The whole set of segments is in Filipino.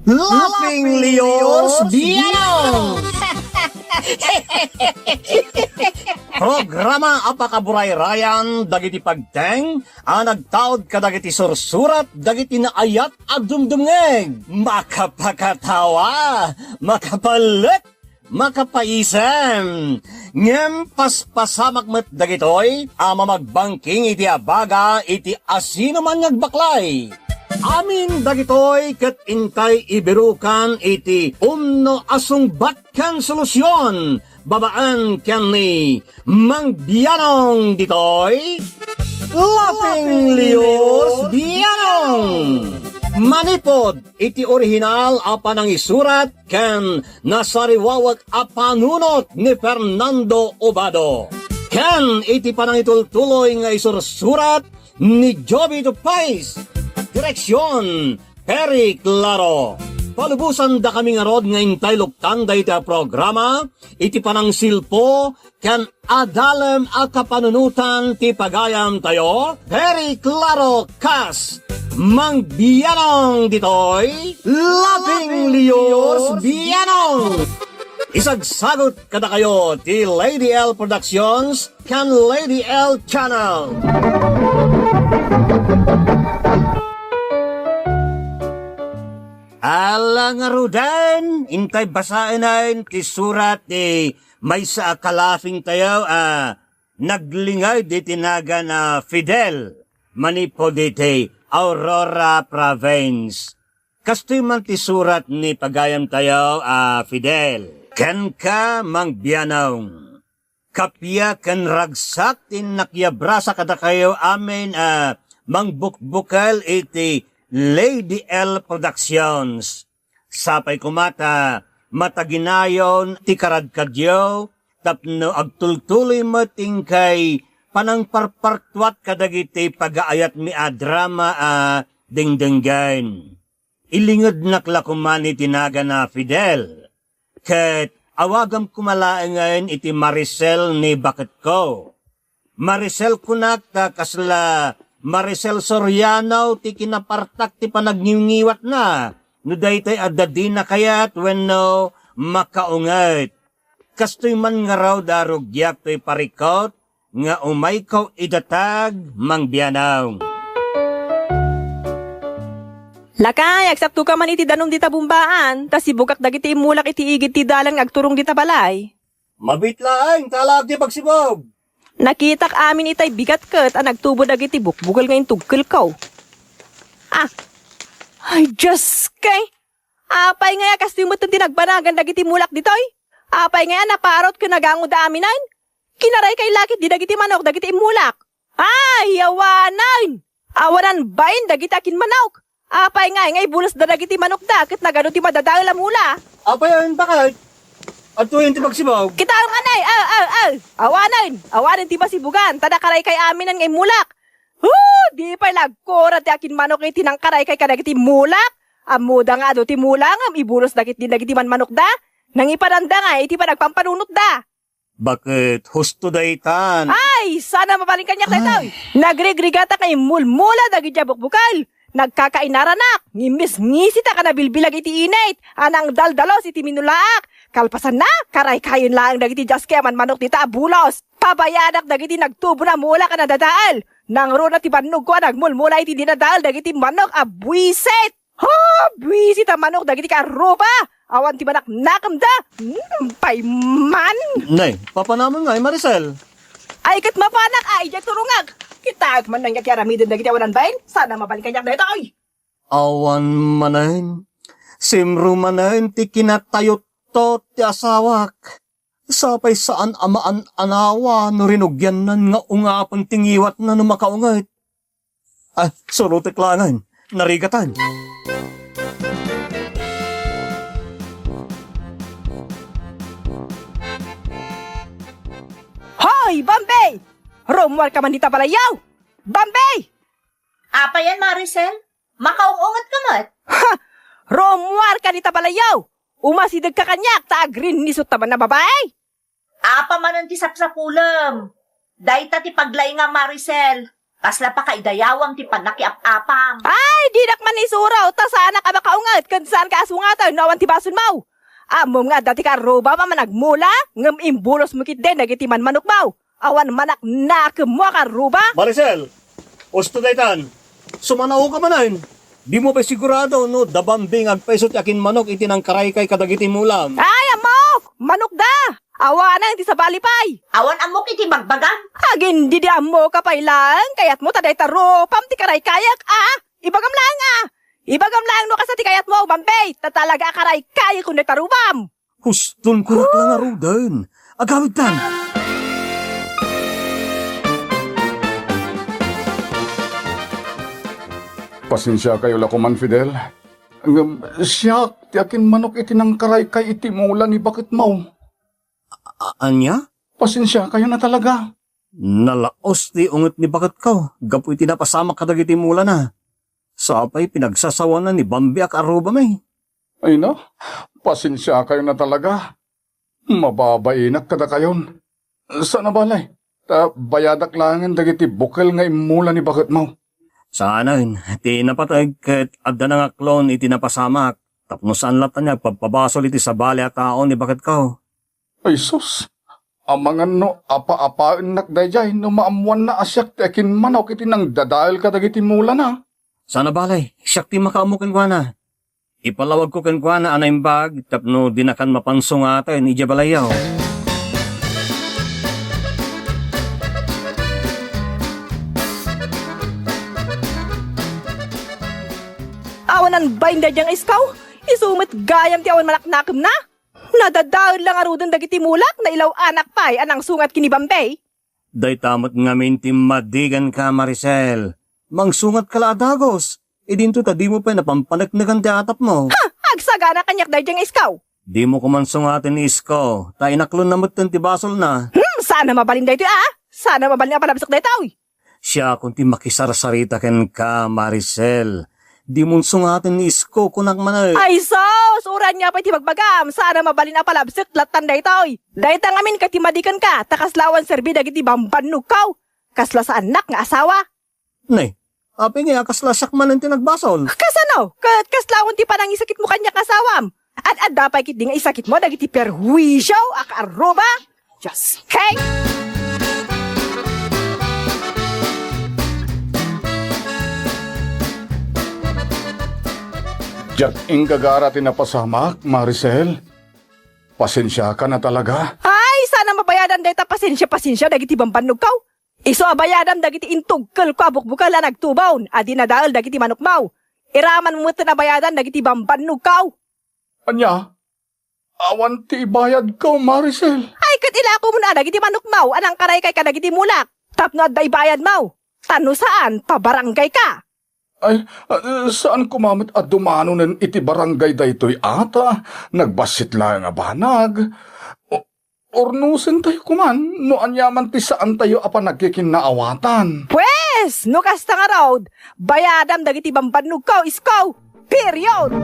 Laping Leos Biano! Programa apakaburay rayan dagiti pagteng nagtaod kadagiti sursurat dagiti naayat at dumdumngeg makapakatawa makapalit makapaisem ngem paspasamak met dagitoy magbangking iti abaga iti asino man ngagbaklay. Amin dagitoy ket intay ibirukan iti umno asungbatkan solusyon babaan ken ni Mang Bianong ditoy Laping Leos Bianong manipod iti orihinal apan ang isurat ken nasariwawag apanunot ni Fernando Obado ken iti panangitultuloy nga isursurat ni Joby Dupais. Direksyon, Peri Claro. Palubusan da kami nga rod nga intay luktan da iti programa, iti panang silpo, kan adalem a kapanunutan ti pagayam tayo, Peri Claro Kas, Mang Bianong ditoy, Laping Leos Bianong. Isagsagot kada kayo ti Lady L Productions, kan Lady L Channel. Alang arudan, intay basain na ti surat ni may sa kalafing tayo naglingay di tinaga na Fidel manipo diti Aurora Province. Kastoy man ti surat ni pagayam tayo Fidel. Ken ka Mang Bianong. Kapya ken ragsak tin nakyabrasa kada kayo amin Mang Bukbukal iti Lady L Productions. Sapay kumata, mataginayon, ti karadkadyo, tapno agtultuloy mo tingkay panang parpartwat kadagiti pag-aayat mi drama dingdinggan. Ilingod naklakuman iti naga na Fidel. Ket awagam kumalaeng ngayon iti Maricel ni Bakit Ko. Maricel kunak ta kasla Maricel Soriano ti kinapartak ti panagniungiwat na. No daytoy adadi na kayat wenno makaungat. Kastoy man nga raw darugyak to'y parikot nga umay ko idatag Mang Bianong. Lakay, aksapto ka man iti danom dita bumbaan, tas ibukak dagiti imulak iti igit ti dalan agturong dita balay. Mabitlaang talag di pagsibog. Nakitak amin itay bigat ket nagtubo dagiti bukbukal ngayon tugkel ko. Ay, Diyos kay! Apay nga kastoy mo itong tinagbanagan dagiti mulak ditoy. Apay nga naparot ka nagango da aminan. Kinaray kay lakit di dagiti manok dagiti imulak. Ay, awanan! Awanan bain dagiti akin manok. Apay nga bulas da dagiti manok da ket nagano ti madadaal a mula. Apay ang bakit? At tuwing ti pagsibog. Kita ang anay, awanan ti masibugan, tada karay kay aminan ngay mulak. Di pa lagkora ti akin manok iti nang karay kay kadagiti mulak. Amuda nga do ti mulak, ibulos dagit din dagiti man manok da. Nang iparanda nga, iti pa nagpampanunot da. Bakit? Husto daytan. Ay, sana mapaling kanyak na ito. Nagregrigata kay mulmula dagiti bukbukal. Nagkakainaranak, ngimis ngisita ka na bilbilag iti inait, anang daldalos iti minulaak. Kalpasan na, karay kayon lang dagiti jaskeman manok dita abulos. Pabayadak dagiti nagtubo na mula ka na dadaal. Nang ro na ti bannog ko nagmulmula iti dinadaal dagiti manok abwisit. Bwisit a manok dagiti karupa. Awan ti manak nakamda. Payman. Nay, papanaman nga Maricel. Ay kat mapanak ay diya turungag. Kita man nang yakyaramidin dagiti awanan bain. Sana mabalikan yak na ito ay. Awan manahin. Simro manahin ti kinatayot to ti asawak. Sapay saan amaan anawa no rinugyan nan nga ungapang tingiwat na no makaungait. Surutik langan. Narigatan. Hoy, Bombay! Rumwar ka man dita palayaw! Bombay! Apa yan, Maricel? Makaungungat ka mat? Rumwar ka dita palayaw! Umasidag ka kanyak, ta-green nisot taman na babae! Apa man ang ti sapsapulam. Dahil ti paglay nga, Maricel. Kasla pa kay dayawang ti panakiap-apam. Ay, di nakman isuraw, ta sana ka makaungat, kan saan ka asungatan, nawan ti bason mau. Amo nga dati ka roba ma managmula, ngam imbulos mo kit din, nagitiman manok mau. Awan manak nakem mo ka roba. Maricel, usto daytan, sumanaw ka manan. Di mo pa sigurado, no, dabambing agpeso ti akin manok iti nang karay kay kadagiti mulam. Ay, amok, manok da. Awanan ti sa balipay. Awan amok iti magbagan. Agin di mo kapay lang, kayat mo taday taro, pam ti karay kayak, ibagam lang Ibagam lang no kasi ti kayat mo, Bambay, tatalaga karay kayak kung tarubam. Huston kurak lang nga rudan. Agawid tan. Pasensya kayo lakuman, Fidel. Siya, ti akin manok iti nang karay kay iti mula ni bakit mau. Anya? Pasensya kayo na talaga. Nalaos ti unget ni bakat ko. Gapu iti napasama kadagiti mula na. Sapay pinagsasawa na ni Bambi ak aruba may. Ay na, pasensya kayo na talaga. Mababainak kada kayon. Sana balay, bayadak langan dagiti bukal nga imula ni bakit mau. Sana yun, ti napatay ket adda na nga klon iti napasamak. Tapno saan lata niya pagpabasol iti sa bali at taon ni bakat ko. Ay sus, amangan no apa-apain nakdayjay no maamuan na asyak ti akin manok iti nang dadail ka dagiti mula na. Sana balay, siyak ti makaamukin ko na. Ipalawag ko ken kwa na anay bag, tapno dinakan mapansungatan ija balayaw. Awanan bainda diyang iskaw, isumit gayam ti awan malaknakem na. Nadadaon lang arudon dagiti mulak na ilaw anak pay anang sungat kini Bambay. Day tamot nga minti madigan ka, Maricel. Mangsungat ka la adagos. Idinto ta di mo pa napampanagnagan ti atap mo. Agsagana kanyak dadyang iskaw. Di mo kumansungatin ni Isko. Ta inaklon na mutin ti basol na. Sana mabalin dayto Sana mabalin ang palabsok dayto. Siya kung ti makisarsarita ken ka, Maricel. Di mo sungatin ni Isko kunak manay. Ay sos, uran niya pa iti magbagam. Sana mabalin ang palabsok latan dayto. Daytang amin katimadikan ka, takaslawan serbi dagiti bambannog kaw. Kasla sa anak nga asawa. Nay, api nga kaslasak man ang tinagbasol. Kasano? Kaslawon ti panang isakit mo kanya kasawam. At dapay kit di nga isakit mo dagiti perwisyo akaroba. Just kay. Diyak ing kagara tinapasamak, Maricel. Pasensya ka na talaga. Ay, sana mabayadan dayta pasensya dagiti bambannog kaw. Iso abayadam dagiti intugkel ko abukbukala nagtubawn. Adi na dahil dagiti manok mau. Iraman mo ito na bayadan dagiti bambannog kaw. Anya, awan ti ibayad ko, Maricel. Ay, kat ilako mo na dagiti manok mau. Anang karay kay ka dagiti mulak. Tapno at bayad mau. Tano saan? Pabarangay ka. Ay, saan kumamit at dumano ng iti barangay daytoy ata? Nagbasit lang nga banag. Ornusen tayo kuman, no anyaman ti saan tayo apa nagkikinaawatan. Pwes, no kasta nga road, bayadam dagiti bambannog kaw, iskaw, period.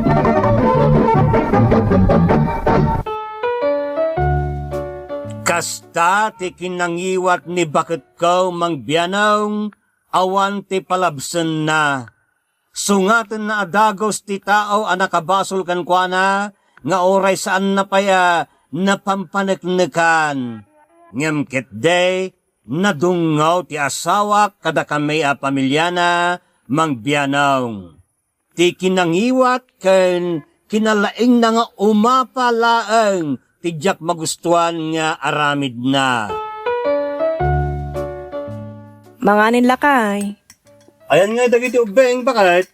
Kasta ti kinangiwat ni bakit ko mangbiyanong awan ti palabsen na. Sungatan na adagos ti tao anakabasol kan kwa na, nga oray saan na paya napampaneknekan. Ngem ket day, nadungaw ti asawa kada kami a pamilya na mangbiyanong. Ti kinangiwat ken kinalaing na nga umapalaeng tidyak magustuhan nga aramid na. Manganin lakay. Ayan nga dagiti ubeng bakit?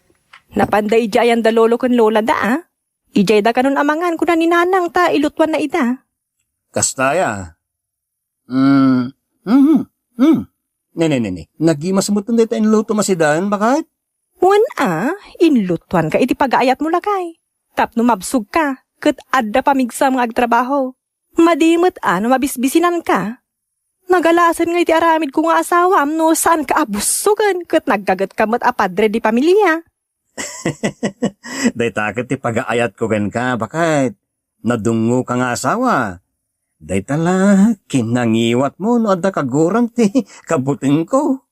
Napanday jayan da lolo kon lola da Ijay da kanon amangan ko na ni nanang ta ilutwan na ida. Kastaya. Ne. Nagimas mo tunday tayo luto masidan, bakit? Wan inlutwan ka iti pag-aayat mo lakay. Tapno mabsug ka, kat adda pamigsa mga agtrabaho. Madimot no mabisbisinan ka. Nagalasan nga iti aramid ko nga asawam no saan ka abusugan kat naggagat kamot apadre di pamilya. Day takot ti pag-aayat ko ken ka, bakit? Nadungo ka nga asawa. Day tala, kinangiwat mo no adda kaguran ti kabuting ko.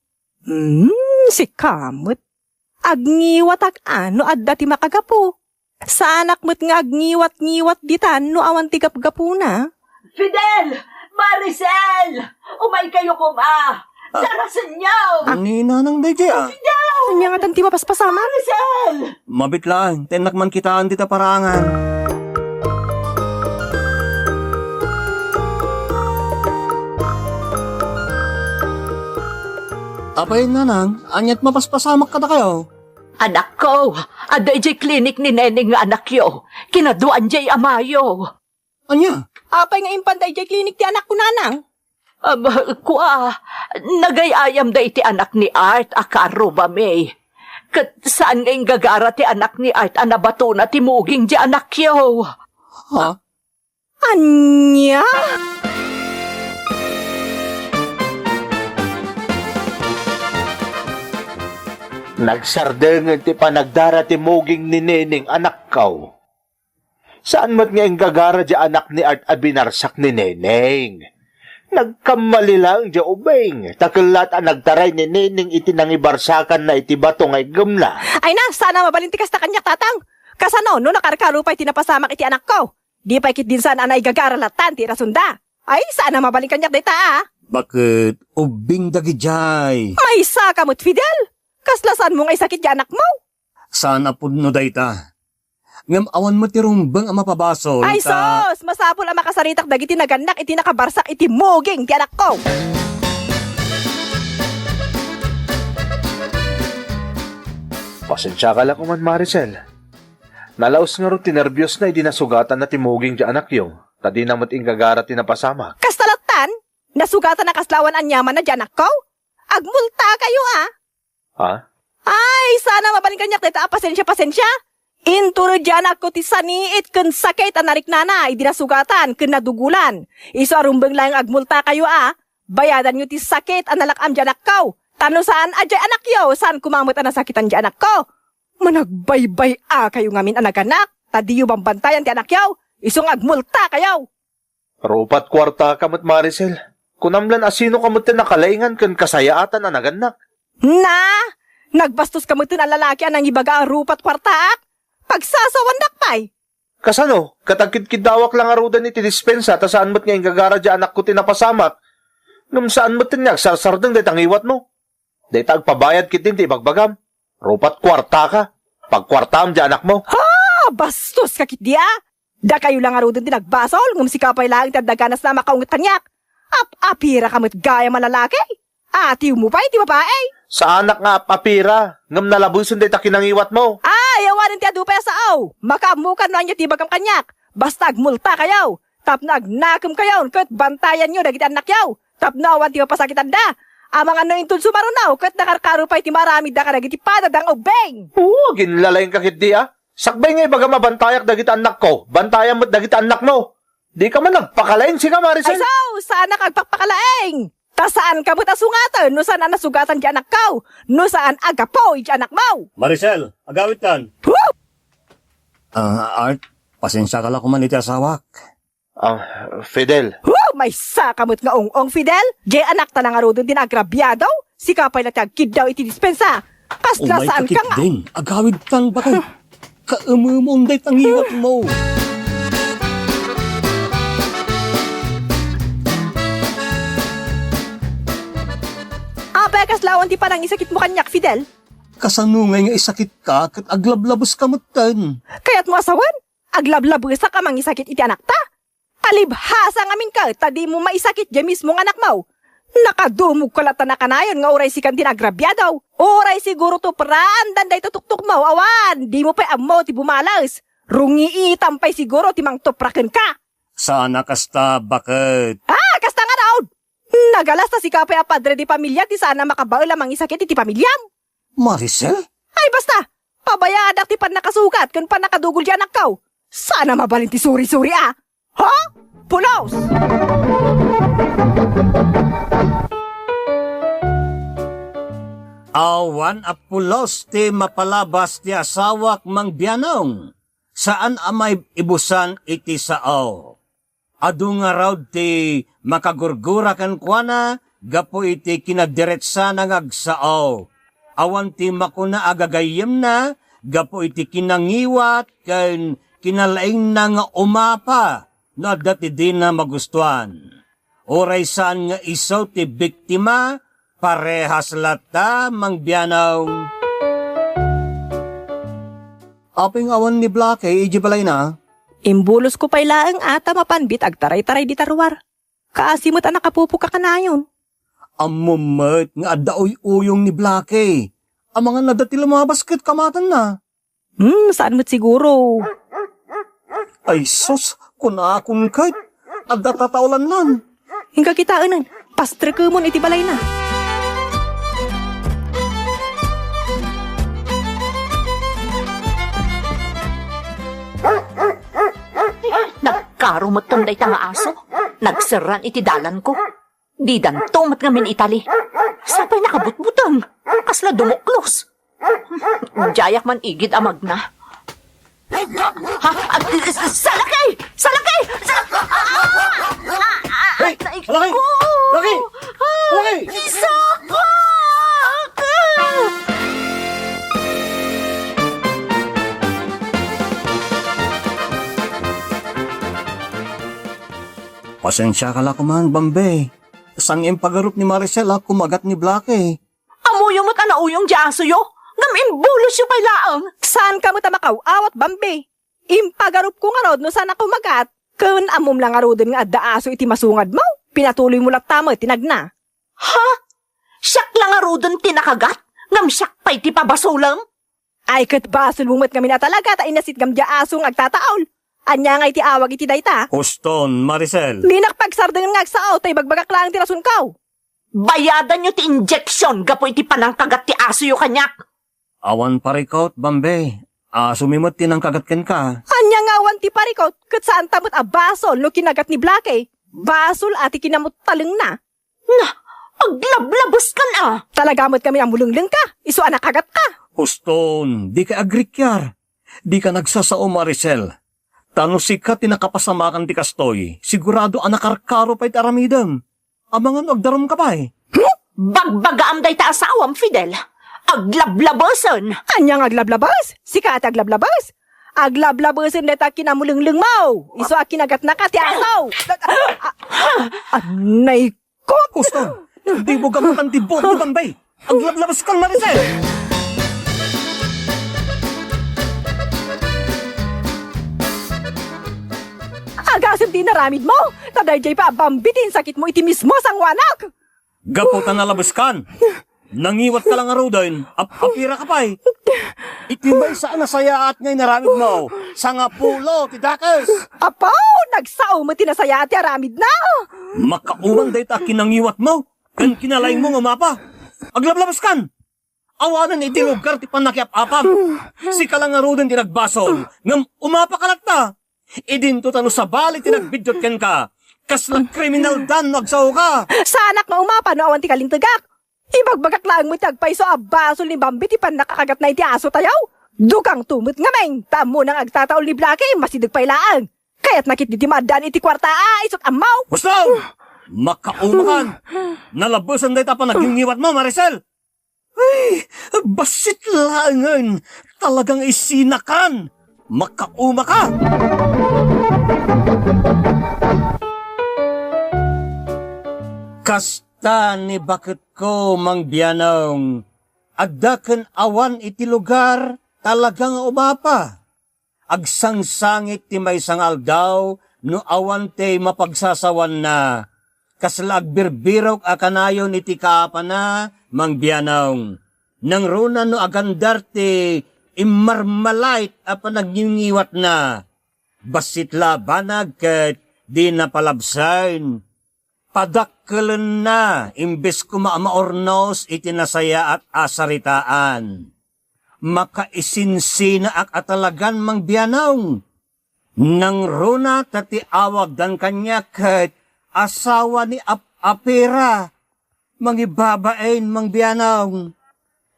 Si kamot. Agniwat ag ano at dati makagapo. Sa anak mo't nga agniwat-ngiwat ditan no awan tigap-gapo na. Fidel! Maricel! Umay kayo kuma! Darasan niyo! Ni nanang day ah. Anya nga tanti mapaspasama? Maricel! Mabit lang, tenak man kitaan dita parangan. Apay nanang, anyat mapaspasamak ka na kayo. Anak ko, aday jay klinik ni Neneng nga anak yo. Kinaduan jay amayo. Anya? Apay nga impanday jay klinik ti anak ko nanang. Kuha, nagayayam da iti anak ni Art, akaro ba may? Kat saan ngayong gagara ti anak ni Art, anabato na ti muging di anak yo? Ha? Anya? Nagsardeng ti panagdara ti muging ni Neneng anak kaw. Saan mo't nga ang gagara di anak ni Art abinarsak ni Neneng? Nagkamali lang di ubeng. Takilat ang nagtaray ni Neneng iti nangibarsakan na iti bato ngay gamla. Ay na, sana mabalintikas na kanyak tatang. Kasano, no nakarkarupay tinapasamak iti anak ko. Di pa ikit din sana na igagaralatan ti rasunda. Ay, sana mabaling kanyak dita Bakit? Ubing dagijay. May sakamot, Fidel. Kaslasan mo ngay sakit di anak mo. Sana pudno dayta. Ngam awan mo ti rumbang ang mapabasol. Ay sos, masapol ang makasaritak dagiti naganak iti nakabarsak iti muging ti anak ko. Pasensya ka lang kuman, Maricel. Nalaos nga rin tinervyos na idinasugatan na ti muging di anak yung. Tadi na mo't ing gagara tinapasamak. Kastalatan, nasugatan na kaslawan ang yaman na di anak ko. Agmulta kayo Ha? Ay, sana mabaling kanyak dita pasensya. Inturo dyan ako ti saniit kun sakit anarik nana, idinasugatan kun nadugulan. Iso arumbeng lang agmulta kayo bayadan nyo ti sakit analakam dyan ako. Tano saan ajay anak yo, saan kumamot ang nasakitan dyan anak ko? Managbaybay kayo ngamin anak-anak, tadi yung bambantayan ti anak yo, isong agmulta kayo. Rupat kwarta kamot, Maricel. Kunamlan asino kamot ti nakalaingan kun kasayaatan na naganak. Na, nagbastos ka mo ang lalaki ang ibaga ang rupat kwartaak. Pagsasawandak pa'y. Kasano? Katagkid-kidawak lang arudan iti dispensa ta saan mo't nga yung gagara di anak ko tinapasamak. Ngam saan mo't tinyak sarsardeng day tangiwat mo. Day tagpabayad kitin ti ibagbagam. Rupat kwarta ka. Pagkwartaam di anak mo. Bastos ka kitdiya. Da kayo lang arudan din nagbasol, ngum si kapay lang tadaganas na makaungot tanyak. Apira ka mo't gaya malalaki. Atiw mo pa'y, di ba pa'y? Sa anak nga papira. Ngam nalabusin day takinangiwat mo. Yawanin ti adu sao. Makamukan no anya ti bagam kanyak. Basta agmulta kayaw. Tap na agnakam kayaw. Kat bantayan nyo dagiti anak yaw. Tap na awan ti mapasakitan da. Amang ano yung tulso marunaw. Kat nakarkaro pa'y ti marami da ka dagiti padadang ubeng. Ginlalayin ka kiti Sakbay nga ibaga mabantayak dagiti anak ko. Bantayan mo't dagiti anak mo. Di ka man nagpakalain si ka, Maricel. Ay sana kagpakpakalaeng. Ta saan ka mo tasungatan? No saan nasugatan di anak ko? No saan agapo di anak mo? Maricel, agawit kan. Art, pasensya ka lang kuman iti asawak. Fidel. May sakamot nga ong Fidel. Di anak tanang arudon din agrabyado. Si kapay na tiyagkid daw iti dispensa. Kasla saan ka nga? din, agawid kang bakit? Kaumumunday tangiwat mo. Kaslawan ti parang isakit mo kanyak, Fidel. Kasanungay nga isakit ka, kat aglablabos ka mutan. Kaya't mo asawan, aglablabos ka mang isakit iti anak ta. Palibhasa ngamin ka, tadi mo maisakit di mismo ng anak mo. Nakadumog ka lata na kanayon nga oray si kan tinagrabyadaw. Oray siguro to praandan day tutuktok mo, awan. Di mo pa'y amo ti bumalas. Rungi itampay siguro ti mang topraken ka. Sana kasta, bakit? Kasta nga daw. Nagalas ta si kapay a padre di pamilya ti sana makabaol lamang isakit iti pamilyam. Maricel? Ay basta, pabayadak ti pan nakasukat kun pan nakadugol di anak kaw. Sana mabalin ti suri-suri Ha? Pulos! Awan a pulos ti mapalabas ti asawak mang biyanong. Saan amay ibusan iti sao? Adu nga raw ti makagurgura kan kuana, gapo iti kinadiretsa ng agsao. Awan ti makuna agagayem na, gapo iti kinangiwat, kan kinalaing na nga umapa, na dati di na magustuhan. Oray saan nga isaw ti biktima, parehas lata mangbiyanaw. Aping awan ni Blake, iji balay na. Imbulos ko pa'y laang ata mapanbit agtaray-taray di tarwar. Kaasimot ang nakapupo ka kanayon. Amumet nga adaoy uyong ni Blake. Ang mga nadati lumabas kat kamatan na. Saan mo't siguro? Ay sus, kunakon kahit. Adda tataulan lan. Hingga kitaanan, pastre ko mo iti balay na. Nagkarumot tom day nga aso. Nagseran iti dalan ko. Di dan tumat nga min itali. Sapay nakabutbutang. Kasla dumuklos. Jayak man igid amag na. Ha? Salakay! Salakay! Hey! Laki! Laki! Laki! Isakak! Pasensya ka la kuman, Bambe. Sang impagarup ni Maricel kumagat ni Blake. Amuyo mo't anauyong di aso yo. Ngam imbulos yo pa'y laang. Saan ka mo tamakaw? Awat Bambe. Impagarup ko nga rod no sana kumagat. Kun amom lang arodin nga adda aso iti masungad mo. Pinatuloy mo lang tamo tinagna. Ha? Siyak lang arudon tinakagat? Ngam siyak pa'y ti pabasulam? Ay kat basol bumot kami na talaga ta inasit gam di asong agtataol. Anya nga iti awag iti dayta. Huston, Maricel. Linak pagsardan nga sao tay bagbagak lang ti rason kaw. Bayadan nyo ti injection gapo iti panangkagat ti aso yo kanyak. Awan parikot, Bambe. Sumimot tinang kagatken ka. Anya nga awan ti parikot kat saan tamot a basol no kinagat ni Blake. Basol ati kinamot taleng na. Na, aglablabos ka na. Talagamot kami ang mulungleng ka. Iso anak kagat ka. Huston, di ka agrikyar. Di ka nagsasao, Maricel. Tano sikat tinakapasamakan ti kastoy. Sigurado anakarkaro pa'y aramidam. Amangan agdarom ka pa eh. Bagbagaam day ta asawam, Fidel. Aglablaboson. Anyang aglablabas? Sika at aglablabas? Aglablabasin na ta kinamulungleng mo. Iso a kinagat na ka ti asaw. Anay ko. Huston, di mo gamutan ti buot ni Bambay. Aglablabas kang Maricel. Agasim di naramid mo. Tadayjay pa bambitin sakit mo iti mismo sang wanak. Gaputan na labas kan. Nangiwat ka lang araw doon. Apira ka pa eh. Itibay saan nasaya at ngay naramid mo. Sa nga pulo, tidakas. Apaw, nagsao mo tinasaya at aramid na. Makauman day ta kinangiwat mo. Kan kinalaing mo nga mapa. Aglablabas kan. Awanan iti lugar ti panakiap-apam. Si ka lang araw doon tinagbasol. Ngam umapa ka lagta. Idinto tano sa balik tinagbidjot ken ka. Kaslang kriminal dan nagsaw ka. Sa anak na umapa no awan ti kalintagak. Ibagbagak lang mo tagpay so abasol ni Bambi ti pan nakakagat na iti aso tayaw. Dugang tumot nga meng. Tamo nang agtataol ni Blake masidag pay laang. Kaya't nakit di madan iti kwarta isot amaw. Gustaw! Makaumakan. Nalabusan day ta pa nagingiwat mo, Maricel. Ay, basit langan. Talagang isinakan. Makauma ka! Kasta ni bakit ko, Mang Bianong, agdaken awan iti lugar, talagang umapa. Agsangsangit ti may sangal daw, no awan te mapagsasawan na. Kaslag birbirok akanayon iti kaapa na, Mang Bianong. Nang runa no agandar ti imarmalait a panagningiwat na. Basit labanag ket di napalabsain. Padakkelan na imbes kumaamaornos iti nasaya at asaritaan. Makaisinsina ak atalagan Mang Bianong. Nang runa tati awag dan kanya ket asawa ni Apira. Mangibabain Mang Bianong.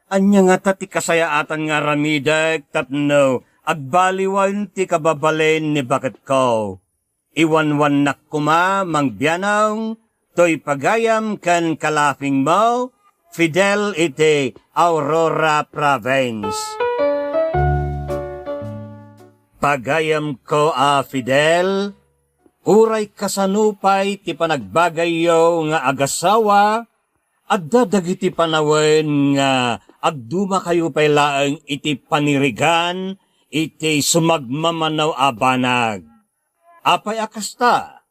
Anya nga tati kasayaatan nga ramidag tapno agbaliwan ti kababalen ni bakit ko. Iwanwan nak kuma Mang Bianong to'y pagayam kan kalafing mo Fidel iti Aurora Province. Pagayam ko Fidel, uray kasanupay ti panagbagayo nga agasawa, at dadagiti panawen nga agduma kayo pay laeng iti panirigan, iti sumagmamanaw abanag. Apay akasta,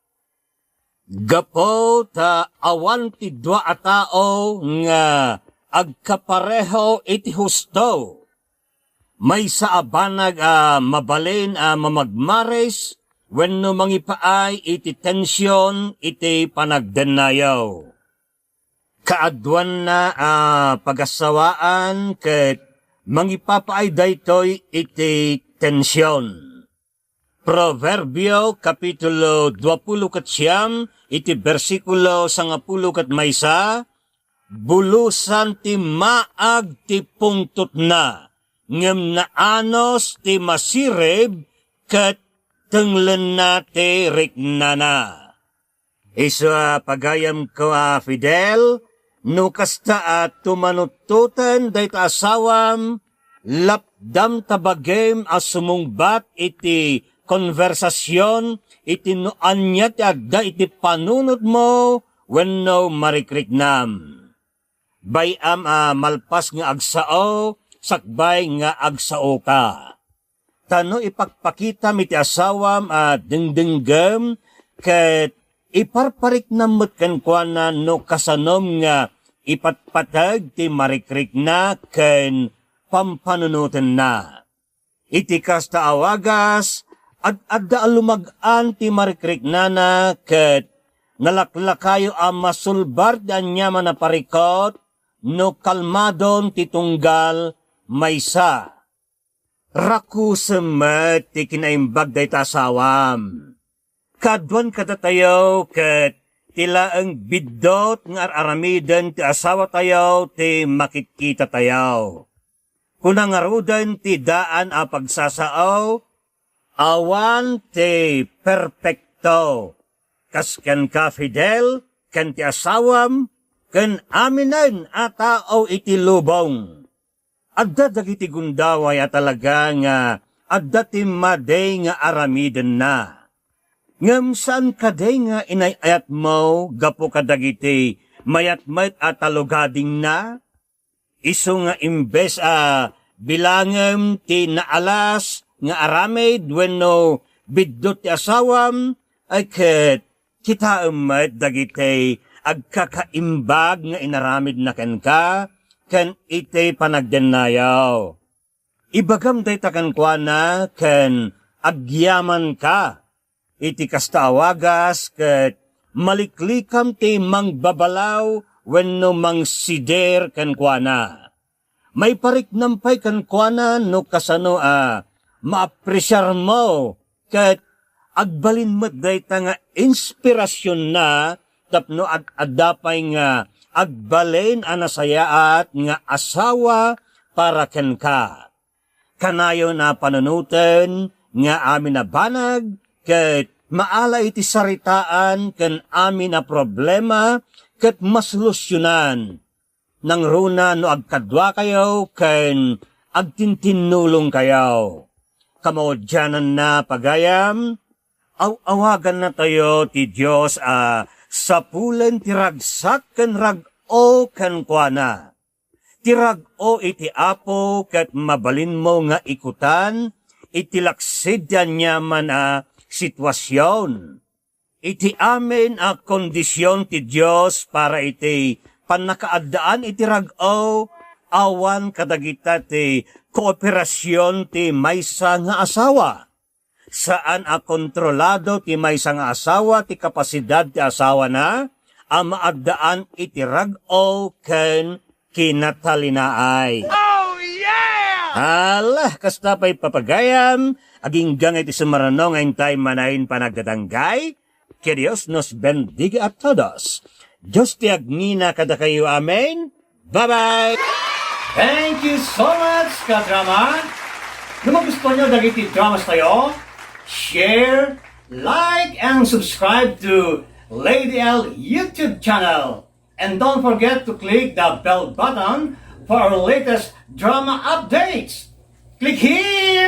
gapo ta awan ti dua a tao nga agkapareho iti husto. May sa abanag mabalin mamagmares, wenno mangipaay iti tensyon iti panagdenayaw. Kaadwan na pagasawaan ket mangipapaay daytoy iti tensyon. Proverbio kapitulo 29 iti bersikulo 10 ket maysa, bulusan ti maag ti pungtot na, ngem naanos ti masirib ket tenglen na ti riknana. Isu pagayam ko Fidel, no kasta tumanututan dayta asawam, lapdam tabagem sumungbat iti konversasyon, iti noanya ti agda iti panunod mo, wenno marikriknam. Bayam malpas nga agsao, sakbay nga agsao ka. Tano ipagpakita iti asawam dingdinggem, ket iparparik namot kenkwana no kasanom nga ipatpatag ti marikrik na ken pampanunutan na. Iti kasta awagas, at adda alumagan ti marikrik na ket nalaklakayo masulbar dan nyaman na parikot, no kalmadon ti tunggal maysa. Rakusemet ti kinaimbag day tasawam. Kadwan katatayaw ket tila ang bidot nga aramiden ti asawa tayaw ti makitkita tayaw. Kunang arudan ti daan pagsasaaw, awan ti perpekto. Kasken ka Fidel, ken ti asawam, ken aminan tao iti lubong. Adda dagiti gundaway talaga nga adda ti maday nga aramiden na. Ngem saan kaday nga inayayat mo, gapo kadagiti, mayat-mayat talugading na? Iso nga imbes bilangem ti naalas, nga aramid, wenno biddot ti asawam, ay ket kita mayat dagiti, agkakaimbag nga inaramid na ken ka, ken iti panagdenayaw. Ibagam day takankwana, ken agyaman ka, iti kasta awagas ket maliklikam ti mangbabalaw wenno mangsider kenkwana. May pariknampay kenkwana no kasano maapresyar mo ket agbalin met dayta nga inspirasyon na tapno adapay nga agbalin anasayaat nga asawa para kenka. Kanayo na panunuten nga amin na banag ket maala iti saritaan ken amin na problema ket masolusyonan. Nang runa no agkadwa kayo ken agtintinulong kayo. Kamaudyanan na pagayam, awagan na tayo ti Diyos sapulen ti ragsak ken rag-o ken kuana. Ti rag-o iti apo ket mabalin mo nga ikutan, iti laksid nyaman sitwasyon. Iti amin kondisyon ti Diyos para iti panakaadaan iti rag-o, awan kadagita ti kooperasyon ti maysa nga asawa. Saan kontrolado ti maysa nga asawa ti kapasidad ti asawa na, maagdaan iti rag-o ken kinatalinaay. Alah, kasta pa'y papagayam, aging gangay ti sumarano ngayon tayo manayin panagdadanggay, que Dios nos bendiga a todos. Diyos ti agnina kada kayo, amen. Bye-bye! Thank you so much, ka-drama. Kung magustuhan nyo dagiti dramas tayo, share, like, and subscribe to Lady L YouTube channel. And don't forget to click the bell button for our latest drama updates. Click here!